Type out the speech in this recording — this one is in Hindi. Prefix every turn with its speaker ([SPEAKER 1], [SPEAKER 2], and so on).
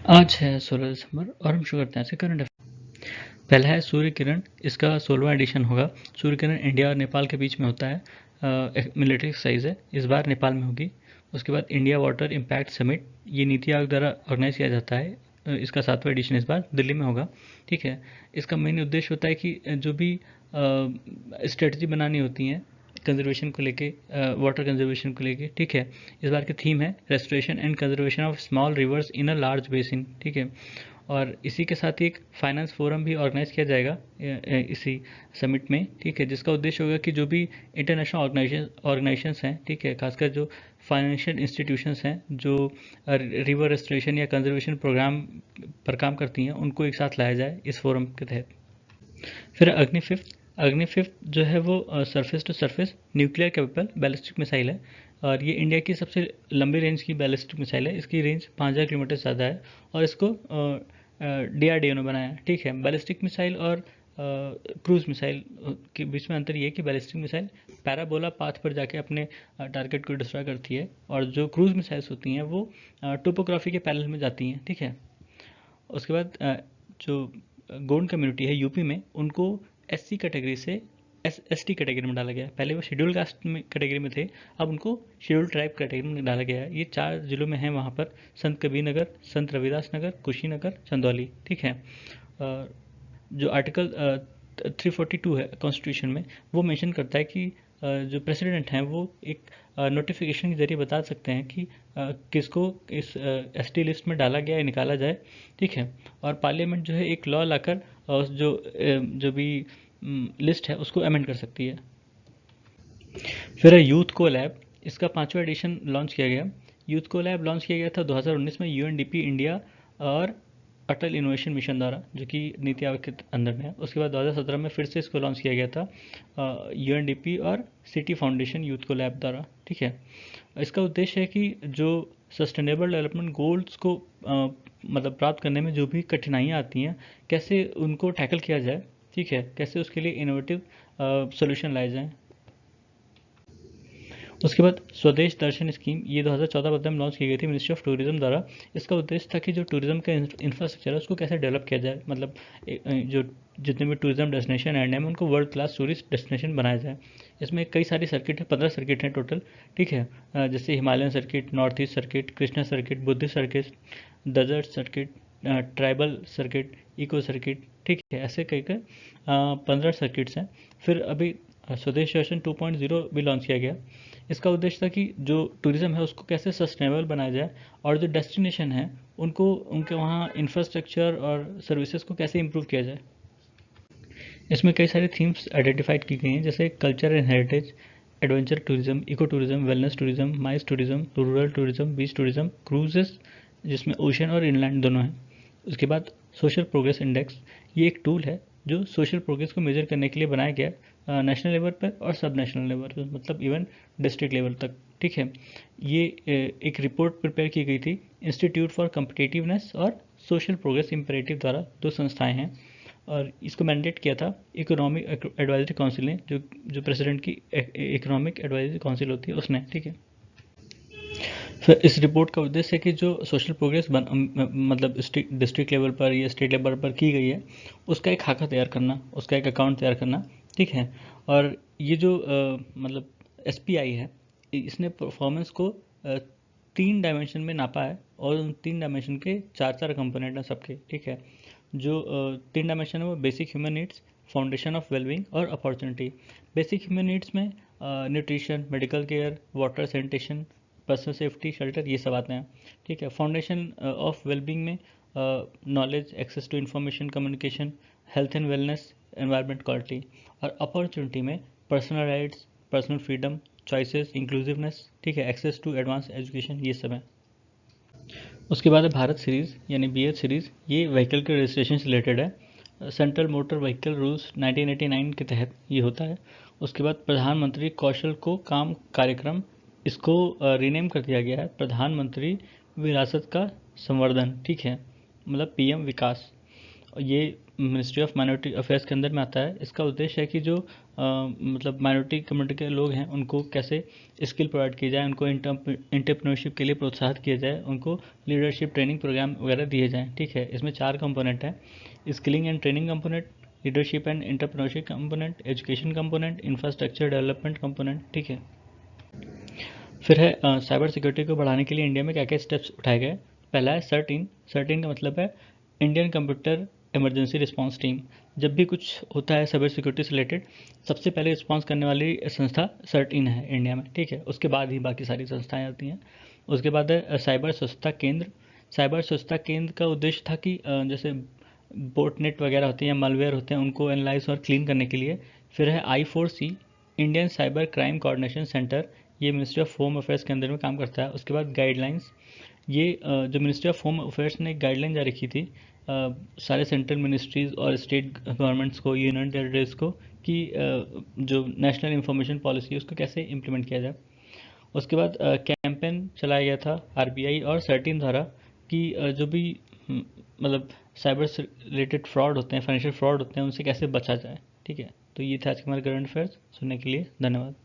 [SPEAKER 1] आज है 16 दिसंबर और हम शुरू करते हैं ऐसे करंट अफेयर। पहला है सूर्य किरण, इसका 16वां एडिशन होगा। सूर्य किरण इंडिया और नेपाल के बीच में होता है, एक मिलिट्री एक्सरसाइज है, इस बार नेपाल में होगी। उसके बाद इंडिया वाटर इम्पैक्ट समिट, ये नीति आयोग द्वारा ऑर्गेनाइज किया जाता है। इसका 7वां एडिशन इस बार दिल्ली में होगा। ठीक है, इसका मेन उद्देश्य होता है कि जो भी स्ट्रेटजी बनानी होती हैं कंजर्वेशन को लेके, वाटर कंजर्वेशन को लेके। ठीक है, इस बार की थीम है restoration and conservation of small reverse in a large basin. ठीक है, और इसी के साथ ही एक फाइनेंस फोरम भी ऑर्गेनाइज किया जाएगा इसी समिट में। ठीक है, जिसका उद्देश्य होगा कि जो भी इंटरनेशनल ऑर्गेनाइजेशंस हैं, ठीक है, खासकर जो फाइनेंशियल इंस्टीट्यूशंस हैं जो रिवर रेस्टोरेशन या कंजर्वेशन प्रोग्राम पर काम करती हैं, उनको एक साथ लाया जाए इस फोरम के तहत। फिर अग्नि फिफ्थ जो है वो surface to surface nuclear capable ballistic missile है, और ये इंडिया की सबसे लंबी रेंज की बैलिस्टिक मिसाइल है। इसकी रेंज 5000 किलोमीटर से ज़्यादा है, और इसको DRDO ने बनाया। ठीक है, बैलिस्टिक मिसाइल और क्रूज मिसाइल के बीच में अंतर ये है कि बैलिस्टिक मिसाइल पैराबोला पाथ पर जाके अपने टारगेट को डिस्ट्रॉय करती है, और जो क्रूज मिसाइल्स होती हैं वो टोपोग्राफी के पैरेलल में जाती हैं। ठीक है, उसके बाद जो गोंड कम्युनिटी है यूपी में, उनको SC कैटेगरी से ST कैटेगरी में डाला गया है। पहले वो शेड्यूल कास्ट में कैटेगरी में थे, अब उनको शेड्यूल ट्राइब कैटेगरी में डाला गया है। ये 4 जिलों में है वहाँ पर, संत कबीर नगर, संत रविदास नगर, कुशीनगर, चंदौली। ठीक है, जो आर्टिकल 342 है कॉन्स्टिट्यूशन में, वो मेंशन करता है कि जो प्रेसिडेंट हैं वो एक नोटिफिकेशन के जरिए बता सकते हैं कि किसको इस ST लिस्ट में डाला गया या निकाला जाए। ठीक है, और पार्लियामेंट जो है एक लॉ लाकर जो भी लिस्ट है उसको अमेंड कर सकती है। फिर है यूथ को लैब, इसका 5वां एडिशन लॉन्च किया गया। यूथ को लैब लॉन्च किया गया था 2019 में UNDP इंडिया और अटल इनोवेशन मिशन द्वारा, जो कि नीति आयोग के अंदर में है। उसके बाद 2017 में फिर से इसको लॉन्च किया गया था UNDP और सिटी फाउंडेशन यूथ को लैब द्वारा। ठीक है, इसका उद्देश्य है कि जो सस्टेनेबल डेवलपमेंट गोल्स को मतलब प्राप्त करने में जो भी कठिनाइयाँ आती हैं, कैसे उनको टैकल किया जाए। ठीक है, कैसे उसके लिए इनोवेटिव सोल्यूशन लाए जाएँ। उसके बाद स्वदेश दर्शन स्कीम, ये 2014 में लॉन्च की गई थी मिनिस्ट्री ऑफ टूरिज्म द्वारा। इसका उद्देश्य था कि जो टूरिज्म का इंफ्रास्ट्रक्चर है उसको कैसे डेवलप किया जाए, मतलब जो जितने भी टूरिज्म डेस्टिनेशन एंड है उनको वर्ल्ड क्लास टूरिस्ट डेस्टिनेशन बनाया जाए। इसमें कई सारी सर्किट है, 15 सर्किट हैं टोटल। ठीक है, जैसे Himalayan circuit, north east circuit, Krishna circuit, Buddhist circuit, desert circuit, tribal circuit, eco circuit. ठीक है, ऐसे कई 15 सर्किट्स हैं। फिर अभी स्वदेश दर्शन 2.0 भी लॉन्च किया गया। इसका उद्देश्य था कि जो टूरिज़्म है उसको कैसे सस्टेनेबल बनाया जाए, और जो डेस्टिनेशन है उनको उनके वहाँ इंफ्रास्ट्रक्चर और सर्विसेज को कैसे इम्प्रूव किया जाए। इसमें कई सारी थीम्स आइडेंटिफाइड की गई हैं, जैसे culture and heritage, adventure tourism, eco tourism, wellness tourism, MICE tourism, rural tourism, beach tourism, cruises जिसमें ओशन और इनलैंड दोनों हैं। उसके बाद सोशल प्रोग्रेस इंडेक्स, ये एक टूल है जो सोशल प्रोग्रेस को मेजर करने के लिए बनाया गया, नेशनल लेवल पर और सब नेशनल लेवल पर, मतलब इवन डिस्ट्रिक्ट लेवल तक। ठीक है, ये एक रिपोर्ट प्रिपेयर की गई थी इंस्टीट्यूट फॉर कम्पिटिटिवनेस और सोशल प्रोग्रेस इम्परेटिव द्वारा, 2 संस्थाएं हैं, और इसको मैंडेट किया था इकोनॉमिक एडवाइजरी काउंसिल ने, जो प्रेसिडेंट की इकोनॉमिक एडवाइजरी काउंसिल होती है उसने। ठीक है, फिर इस रिपोर्ट का उद्देश्य है कि जो सोशल प्रोग्रेस मतलब डिस्ट्रिक्ट लेवल पर या स्टेट लेवल पर की गई है उसका एक खाका तैयार करना, उसका एक अकाउंट तैयार करना। ठीक है, और ये जो मतलब SPI है, इसने परफॉर्मेंस को 3 डायमेंशन में नापा है, और उन 3 डायमेंशन के 4 कंपोनेंट हैं सबके। ठीक है, जो 3 डायमेंशन है वो basic human needs, foundation of wellbeing और अपॉर्चुनिटी। बेसिक ह्यूमन नीड्स में nutrition, medical care, water, sanitation, personal safety, shelter, ये सब आते हैं। ठीक है, फाउंडेशन ऑफ वेलबींग में knowledge, access to information, communication, health and wellness, environment quality, और अपॉर्चुनिटी में personal rights, personal freedom, choices, inclusiveness. ठीक है, एक्सेस टू एडवांस एजुकेशन, ये सब है। उसके बाद है भारत सीरीज़ यानी BH सीरीज़, ये व्हीकल के रजिस्ट्रेशन से रिलेटेड है। सेंट्रल मोटर व्हीकल रूल्स 1989 के तहत ये होता है। उसके बाद प्रधानमंत्री कौशल को काम कार्यक्रम, इसको रीनेम कर दिया गया है प्रधानमंत्री विरासत का संवर्धन। ठीक है, मतलब PM विकास, और ये मिनिस्ट्री ऑफ माइनॉरिटी अफेयर्स के अंदर में आता है। इसका उद्देश्य है कि जो मतलब माइनॉरिटी कम्युनिटी के लोग हैं उनको कैसे स्किल प्रोवाइड की जाए, उनको एंटरप्रेन्योरशिप के लिए प्रोत्साहित किया जाए, उनको लीडरशिप ट्रेनिंग प्रोग्राम वगैरह दिए जाएँ। ठीक है, इसमें 4 कंपोनेंट हैं: skilling and training component, leadership and entrepreneurship component, education component, infrastructure development component. ठीक है, फिर है साइबर सिक्योरिटी को बढ़ाने के लिए इंडिया में क्या क्या स्टेप्स उठाए गए। पहला है सर्टिन। सर्टिन का मतलब है Indian computer emergency response team. जब भी कुछ होता है साइबर सिक्योरिटी से रिलेटेड, सबसे पहले रिस्पांस करने वाली संस्था सर्टिन है इंडिया में। ठीक है, उसके बाद ही बाकी सारी संस्थाएं आती हैं। उसके बाद है साइबर स्वच्छता केंद्र। साइबर स्वच्छता केंद्र का उद्देश्य था कि जैसे बोटनेट वगैरह होते हैं या मालवेयर होते हैं, उनको एनालाइज और क्लीन करने के लिए। फिर है I4C, Indian cyber crime coordination centre. ये मिनिस्ट्री ऑफ होम अफेयर्स के अंदर में काम करता है। उसके बाद गाइडलाइंस, ये जो मिनिस्ट्री ऑफ होम अफेयर्स ने एक गाइडलाइन जारी की थी सारे सेंट्रल मिनिस्ट्रीज़ और स्टेट गवर्नमेंट्स को, यूनियन टेरिटरीज को, कि जो नेशनल इंफॉर्मेशन पॉलिसी है उसको कैसे इम्प्लीमेंट किया जाए। उसके बाद कैंपेन चलाया गया था RBI और सर्टिन द्वारा कि जो भी मतलब साइबर से रिलेटेड फ्रॉड होते हैं, फाइनेंशियल फ्रॉड होते हैं, उनसे कैसे बचा जाए। ठीक है, तो ये था आज के हमारे करंट अफेयर्स। सुनने के लिए धन्यवाद।